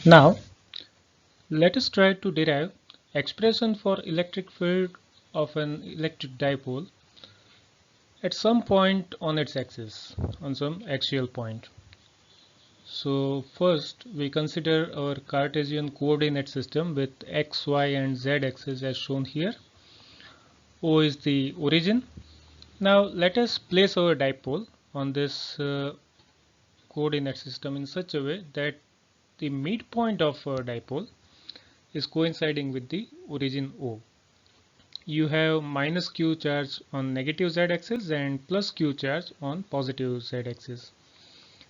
Now let us try to derive expression for electric field of an electric dipole at some point on its axis, on some axial point. So first we consider our Cartesian coordinate system with x, y and z axis as shown here. O is the origin. Now let us place our dipole on this coordinate system in such a way that the midpoint of our dipole is coinciding with the origin O. You have minus q charge on negative z axis and plus q charge on positive z axis.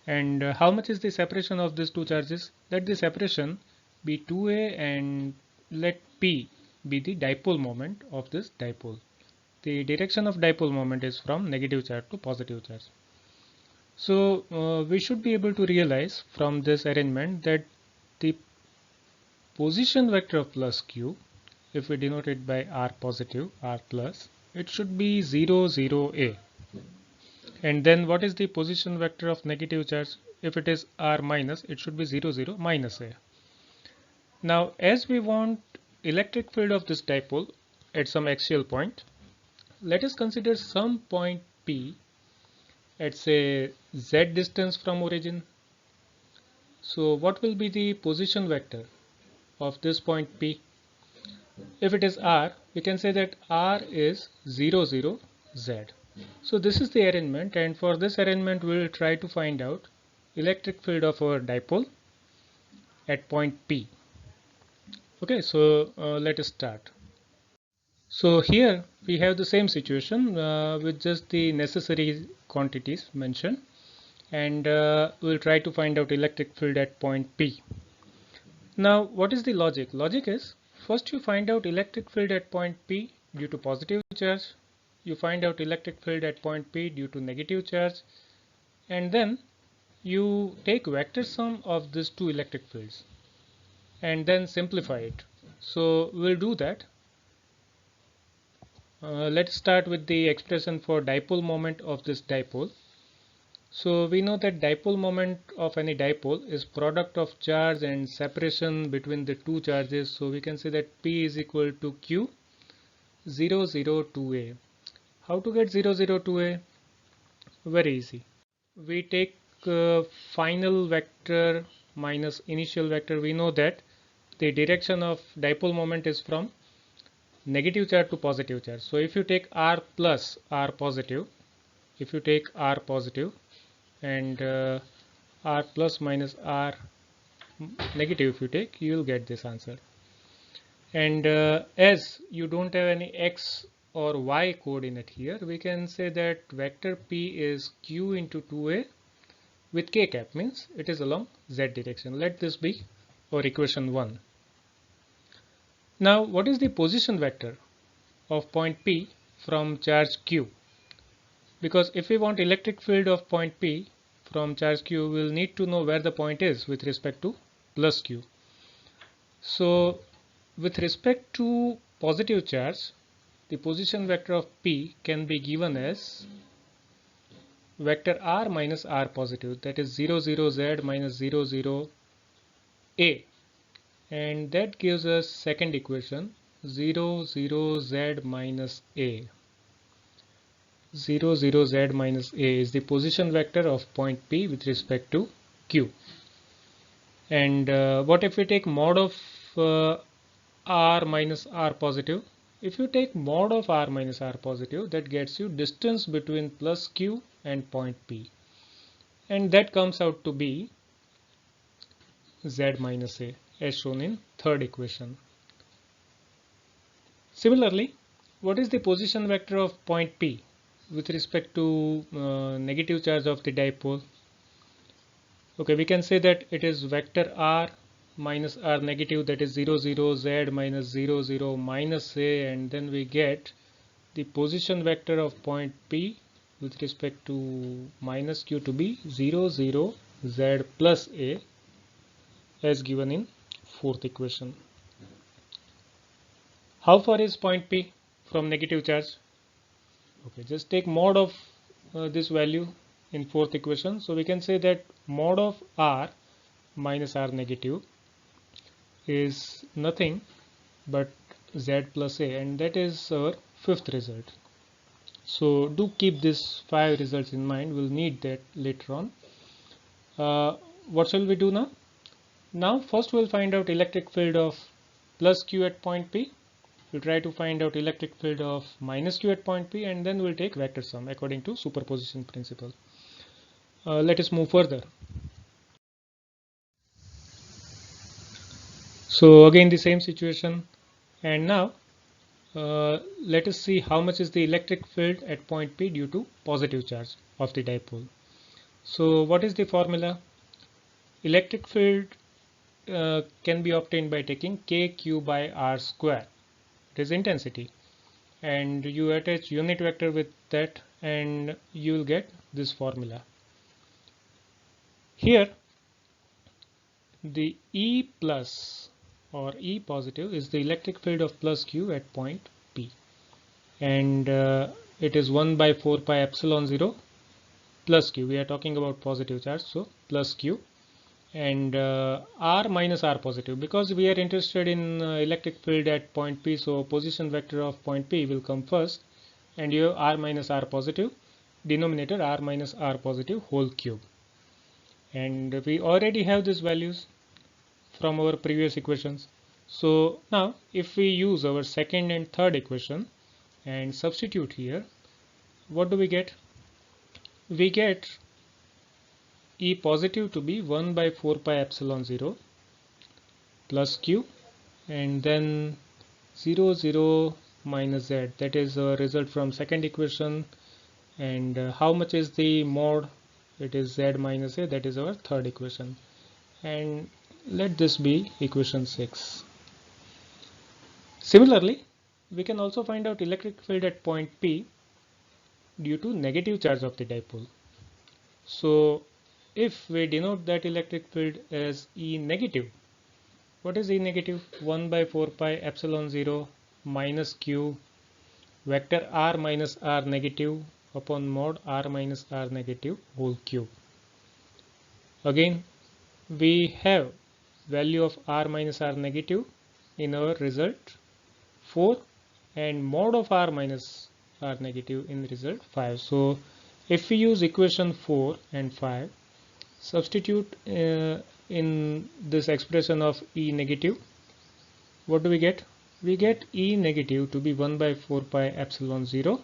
And how much is the separation of these two charges? Let the separation be 2a and let p be the dipole moment of this dipole. The direction of dipole moment is from negative charge to positive charge. So we should be able to realize from this arrangement that the position vector of plus q, if we denote it by r positive, r plus, it should be 0, 0, a. And then what is the position vector of negative charge? If it is r minus, it should be 0, 0, minus a. Now as we want electric field of this dipole at some axial point, let us consider some point P at say z distance from origin. So what will be the position vector of this point P? If it is r, we can say that r is 0, 0, z. So this is the arrangement, and for this arrangement we will try to find out electric field of our dipole at point P. Okay, so let us start. So here we have the same situation with just the necessary quantities mentioned, and we'll try to find out electric field at point P. Now what is the logic? Logic is first you find out electric field at point P due to positive charge, you find out electric field at point P due to negative charge, and then you take vector sum of these two electric fields and then simplify it. So we'll do that. Let's start with the expression for dipole moment of this dipole. So we know that dipole moment of any dipole is product of charge and separation between the two charges. So we can say that P is equal to Q 0, 0, 2a. How to get 0, 0, 2a? Very easy. We take final vector minus initial vector. We know that the direction of dipole moment is from negative charge to positive charge. So if you take r plus r positive, if you take r positive and r plus minus r negative, if you take, you will get this answer. And as you don't have any x or y coordinate here, we can say that vector p is q into 2a with k cap, means it is along z direction. Let this be our equation 1. Now what is the position vector of point P from charge Q? Because if we want electric field of point P from charge Q, we will need to know where the point is with respect to plus Q. So with respect to positive charge, the position vector of P can be given as vector r minus r positive, that is 0, 0, z minus 0, 0, a. And that gives us second equation 0, 0, z minus a. 0, 0, z minus a is the position vector of point P with respect to Q. And what if we take mod of r minus r positive? If you take mod of r minus r positive, that gets you distance between plus Q and point P. And that comes out to be z minus a, as shown in third equation. Similarly, what is the position vector of point P with respect to negative charge of the dipole? Okay, we can say that it is vector r minus r negative, that is 0, 0, z minus 0, 0, minus a, and then we get the position vector of point P with respect to minus q to be 0, 0, z plus a, as given in fourth equation. How far is point P from negative charge? Okay, just take mod of this value in fourth equation. So we can say that mod of r minus r negative is nothing but z plus a, and that is our fifth result. So do keep these 5 results in mind, we'll need that later on. What shall we do now? Now first we'll find out electric field of plus q at point P. We'll try to find out electric field of minus q at point P, and then we'll take vector sum according to superposition principle. Let us move further. So again the same situation, and now let us see how much is the electric field at point P due to positive charge of the dipole. So what is the formula? Electric field can be obtained by taking kq by r square. It is intensity, and you attach unit vector with that and you will get this formula. Here the E plus or E positive is the electric field of plus q at point P, and it is 1 by 4 pi epsilon 0 plus q. We are talking about positive charge, so plus q, and r minus r positive, because we are interested in electric field at point P, so position vector of point P will come first, and you have r minus r positive, denominator r minus r positive whole cube, and we already have these values from our previous equations. So now if we use our second and third equation and substitute here, what do we get? We get E positive to be 1 by 4 pi epsilon 0 plus q, and then 0 0 minus z, that is a result from second equation, and how much is the mod? It is z minus a, that is our third equation, and let this be equation 6. Similarly, we can also find out electric field at point P due to negative charge of the dipole. So if we denote that electric field as E negative, what is E negative? 1 by 4 pi epsilon 0 minus q vector r minus r negative upon mod r minus r negative whole cube. Again we have value of r minus r negative in our result 4, and mod of r minus r negative in result 5. So if we use equation 4 and 5, substitute in this expression of E negative, what do we get? We get E negative to be 1 by 4 pi epsilon 0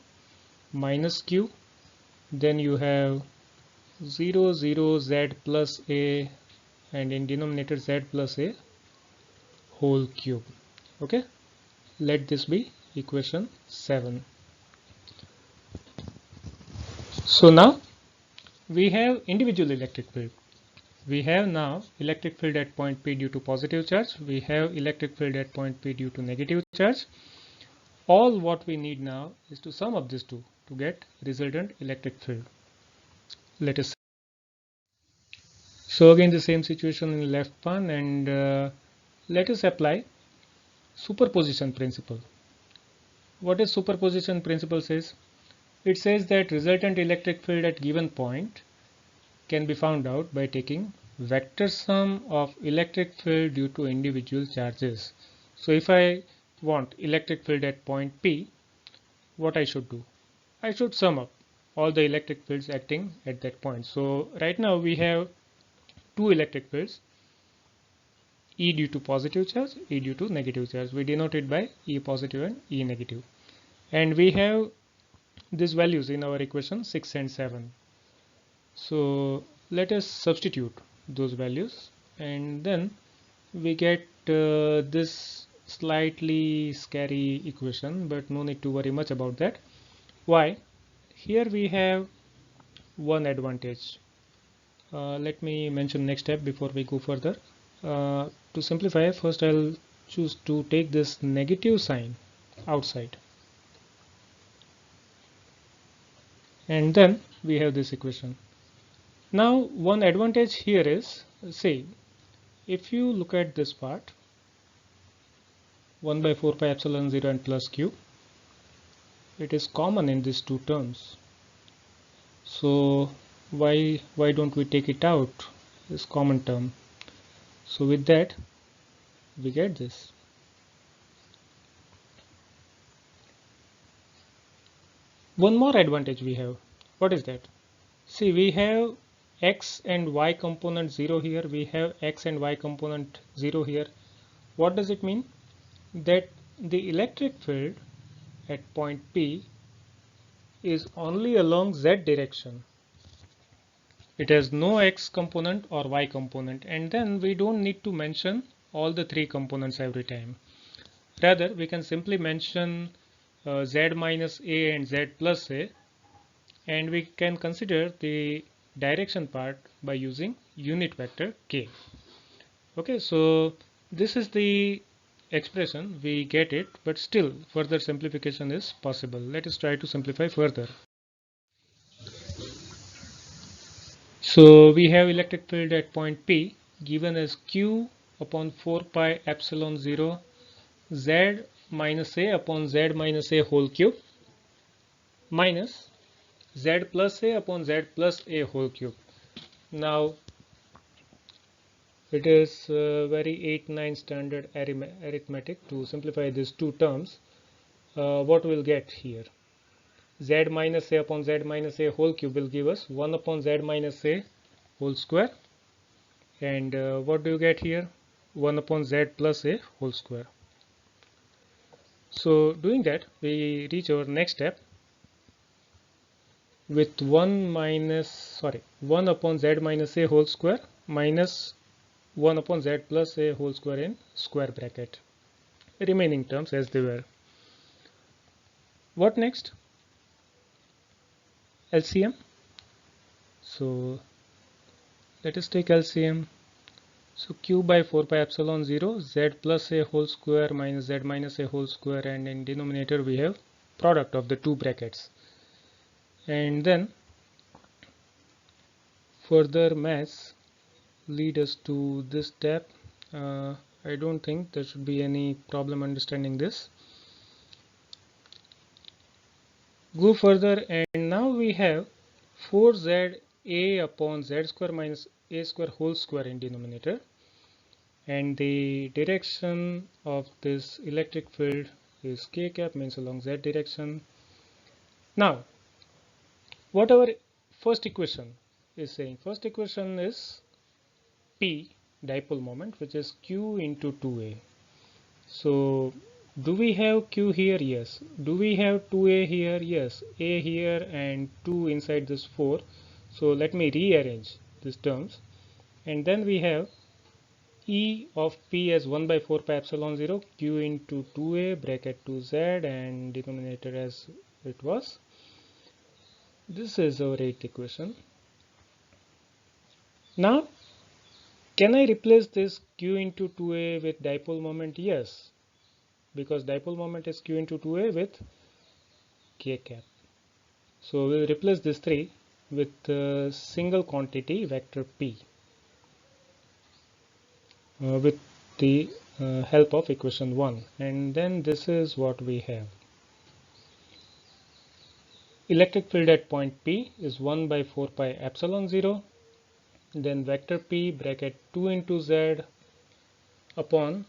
minus q, then you have 0 0 z plus a, and in denominator z plus a whole cube. Okay, let this be equation 7. So now we have individual electric field. We have now electric field at point P due to positive charge. We have electric field at point P due to negative charge. All what we need now is to sum up these two to get resultant electric field. Let us see. So again the same situation in left one, and let us apply superposition principle. What is superposition principle says? It says that resultant electric field at given point can be found out by taking vector sum of electric field due to individual charges. So if I want electric field at point P, what I should do? I should sum up all the electric fields acting at that point. So right now we have two electric fields, E due to positive charge, E due to negative charge. We denote it by E positive and E negative, and we have these values in our equation 6 and 7. So let us substitute those values, and then we get this slightly scary equation, but no need to worry much about that. Why? Here we have one advantage. Let me mention next step before we go further. To simplify, first I'll choose to take this negative sign outside, and then we have this equation. Now one advantage here is, say if you look at this part, 1 by 4 pi epsilon 0 and plus q, it is common in these two terms. So why don't we take it out, this common term? So with that we get this. One more advantage we have. What is that? See, we have x and y component 0 here. We have x and y component 0 here. What does it mean? That the electric field at point P is only along z direction. It has no x component or y component, and then we don't need to mention all the three components every time. Rather, we can simply mention z minus a and z plus a, and we can consider the direction part by using unit vector k. Okay, so this is the expression, we get it, but still further simplification is possible. Let us try to simplify further. So we have electric field at point P given as q upon 4 pi epsilon 0 z minus a upon z minus a whole cube minus z plus a upon z plus a whole cube. Now it is very 8-9 standard arithmetic to simplify these two terms. What we'll get here? Z minus a upon z minus a whole cube will give us 1 upon z minus a whole square. And what do you get here? 1 upon z plus a whole square. So doing that, we reach our next step with 1 upon z minus a whole square minus 1 upon z plus a whole square in square bracket. Remaining terms as they were. What next? LCM. So let us take LCM. So q by 4 pi epsilon 0 z plus a whole square minus z minus a whole square, and in denominator we have product of the two brackets. And then further maths lead us to this step. I don't think there should be any problem understanding this. Go further, and now we have 4z a upon z square minus a square whole square in denominator, and the direction of this electric field is k cap, means along z direction. Now what our first equation is saying? First equation is P, dipole moment, which is q into 2a. So do we have q here? Yes. Do we have 2a here? Yes. A here and 2 inside this 4. So let me rearrange these terms, and then we have E of P as 1 by 4 pi epsilon 0 q into 2a bracket 2z, and denominator as it was. This is our 8th equation. Now can I replace this q into 2a with dipole moment? Yes, because dipole moment is q into 2a with k cap. So we'll replace this 3 with a single quantity vector p with the help of equation 1, and then this is what we have. Electric field at point P is 1 by 4 pi epsilon 0, then vector p bracket 2 into z upon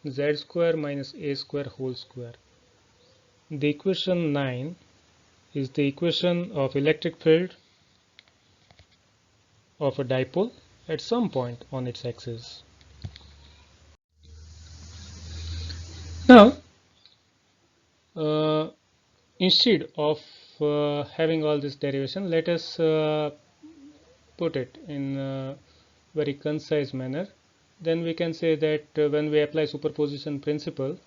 z square minus a square whole square. The equation 9 is the equation of electric field of a dipole at some point on its axis. Now instead of having all this derivation, let us put it in a very concise manner. Then we can say that when we apply superposition principle,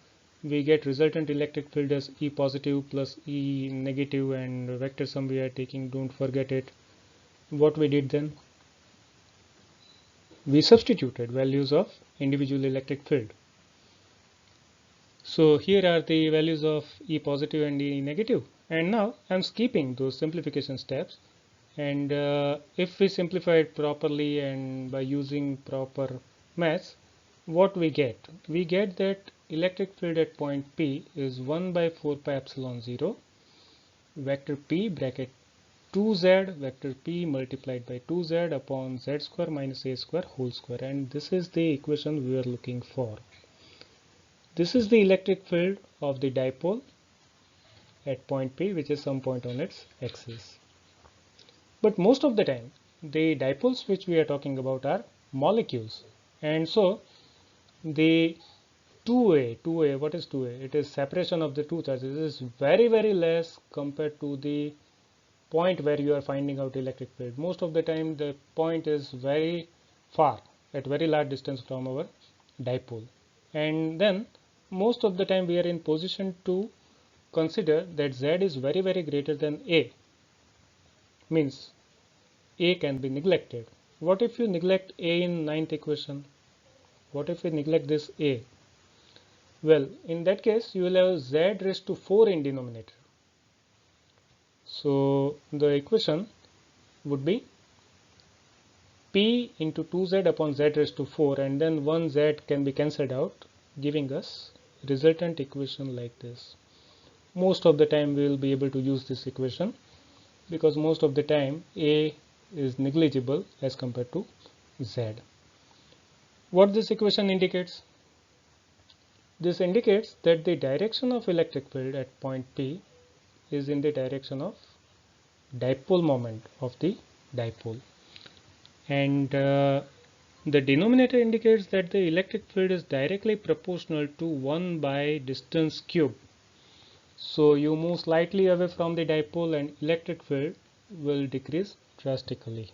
we get resultant electric field as E positive plus E negative, and vector sum we are taking, don't forget it. What we did then? We substituted values of individual electric field. So here are the values of E positive and E negative, and now I'm skipping those simplification steps, and if we simplify it properly and by using proper maths, what we get? We get that electric field at point P is 1 by 4 pi epsilon 0 vector P bracket 2z vector P multiplied by 2z upon z square minus a square whole square, and this is the equation we are looking for. This is the electric field of the dipole at point P, which is some point on its axis. But most of the time, the dipoles which we are talking about are molecules, and so the 2A, what is 2A? It is separation of the two charges. It is very less compared to the point where you are finding out electric field. Most of the time the point is very far, at very large distance from our dipole, and then most of the time we are in position to consider that Z is very greater than A, means A can be neglected. What if you neglect A in ninth equation? What if we neglect this A? Well, in that case you will have Z raised to 4 in denominator. So the equation would be P into 2Z upon Z raised to 4, and then 1Z can be cancelled out, giving us resultant equation like this. Most of the time we will be able to use this equation because most of the time A is negligible as compared to Z. What this equation indicates? This indicates that the direction of electric field at point P is in the direction of dipole moment of the dipole, and the denominator indicates that the electric field is directly proportional to 1 by distance cube. So you move slightly away from the dipole and electric field will decrease drastically.